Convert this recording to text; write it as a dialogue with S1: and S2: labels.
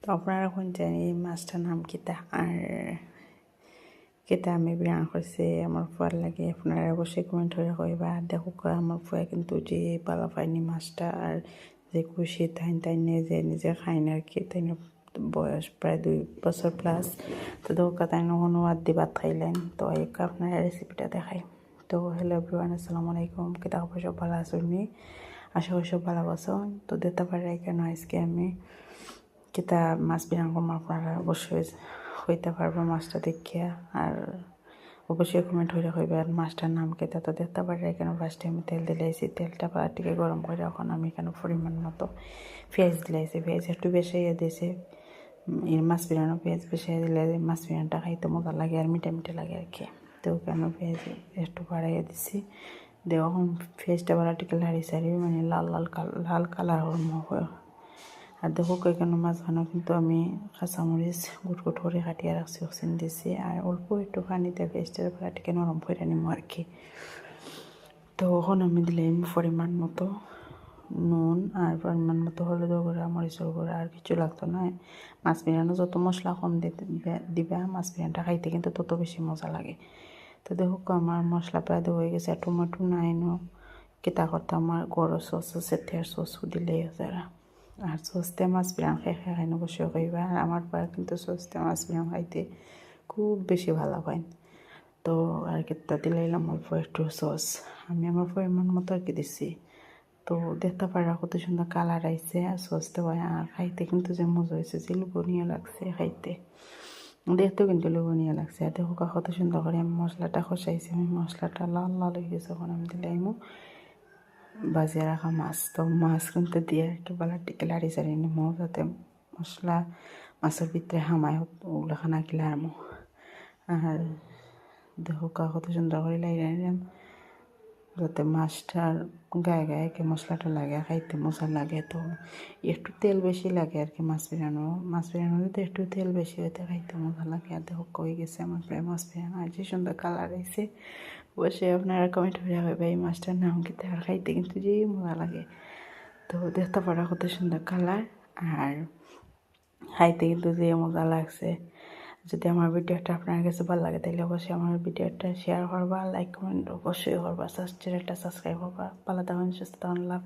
S1: তো আপনারা এখন জানি এই মাছটার নাম কিতা আর কিতা আমি বিরান করছি আমার ফুয়ার লাগে আপনারা অবশ্যই কমেন্ট করে কইবা। আর দেখো আমার ফুয়া কিন্তু যে পালা পায়নি মাছটা আর যে খুশি তাই নিজে খাইনি আর কি তাই বয়স প্রায় 2 বছর প্লাস। তো দেখো তাই অনুবাদ দি ভাত খাইলেন। তো এই আপনারা রেসিপিটা দেখাই। তো হ্যালো এভরিওয়ান, আসসালামু আলাইকুম। কিতা খবর, সব ভালো আছেন? আশা করি সব ভালো আছো। তো দিতে পারে কেন আজকে আমি কিতা মাছ বিরান করবো, আপনারা অবশ্যই হইতে পারবো মাছটা দেখিয়া। আর অবশ্যই কমেন্ট হয়ে হইবে আর মাছটার নাম কিতা। তো দেখতে পারে কেন ফার্স্টে আমি তেল দিলাইছি, তেলটা পাটিকে গরম করে এখন আমি কেন পরিমাণ মতো পেঁয়াজ দিলাইছি। পেঁয়াজ একটু বেশি দিয়েছে, মাছ বিরানো পেঁয়াজ বেশি দিলে মাছ বিরানটা খাইতে মজা লাগে আর মিঠা মিঠা লাগে আর কি। তো কেন পেঁয়াজ একটু বাড়াইয়া দিছি। এখন পেঁয়াজটা বাড়াটিকে লাড়ি সারি মানে লাল কালার হয়। আর দেখো কেন মাছখানো কিন্তু আমি কাঁচামরিচ গুট করে কাটিয়ে রাখছি, অক্সিজেন দিছি আর অল্প একটু পানিতে পেঁয়াজটার বাড়াটিকে নরম করে নিব আর কি। তো এখন আমি দিলাম পরিমাণ মতো নুন আর পরিমাণ মতো হলুদ গুঁড়া, মরিচের গুঁড়া, আর কিছু লাগতো না। মাছ বিরিয়ানি যত মশলা কম দিবা মাছ বিরিয়ানিটা খাইতে কিন্তু তত বেশি মজা লাগে। তো দেখো আমার মশলা প্রায় হয়ে গেছে। টমেটো নাই নো কিতা করতে আমার গরম সস আছে, তের সসও দিলেই যারা আর সস্তে মাছ বিরিয়ানি খাই বসে কইবা। আর আমার পা কিন্তু সস্তে মাছ বিরিয়ানি খাইতে খুব বেশি ভালো পায়। তো আর কিতা দিলাইলাম অল্প একটু সস, আমি আমার পরিমাণ মতো আর কি দিছি। তো দেখতে পারা কত সুন্দর কালার আইছে আর সসতে হয় আর খাইতে কিন্তু যে মজা হয়েছে, যে লুবনীয় লাগছে খাইতে, দেখতেও কিন্তু লুবনীয় লাগছে। আর দেখো কত সুন্দর করে আমি মশলাটা কষাইছি। আমি মশলাটা লাল লাল হয়ে গেছে, এখন আমি দিলাইমু বাজিয়ে রাখা মাছ। তো মাছ কিন্তু দিয়ে একটু টিকে লাড়ি চাড়ি নিমো যাতে মশলা মাছের ভিতরে হামায় ওগুলো খানা কিলা আরমো। আর দেখো কত সুন্দর করে লাইরে নিলাম যাতে মাছটার গায়ে গায়ে কি মশলাটা লাগে খাইতে মজা লাগে। তো একটু তেল বেশি লাগে আর কি মাছ বিরিয়ানো তো একটু তেল বেশি হইতে খাইতে মজা লাগে। আর দেখো কই গেছে আমার প্রায় মাছ বিরিয়ানো আর যে সুন্দর কালার আইছে। অবশ্যই আপনারা কমেন্ট করে হবে এই মাছটার নাম কি, আর খাইতে কিন্তু যে মজা লাগে। তো দেখতে পারা কত সুন্দর কালার আর খাইতে কিন্তু যে মজা লাগছে। যদি আমার ভিডিওটা আপনার কাছে ভালো লাগে তাহলে অবশ্যই আমার ভিডিওটা শেয়ার করবা, লাইক কমেন্ট অবশ্যই করবা, চ্যানেলটা সাবস্ক্রাইব করবা। ভালো থাকুন, সুস্থ থাকুন, লাভ।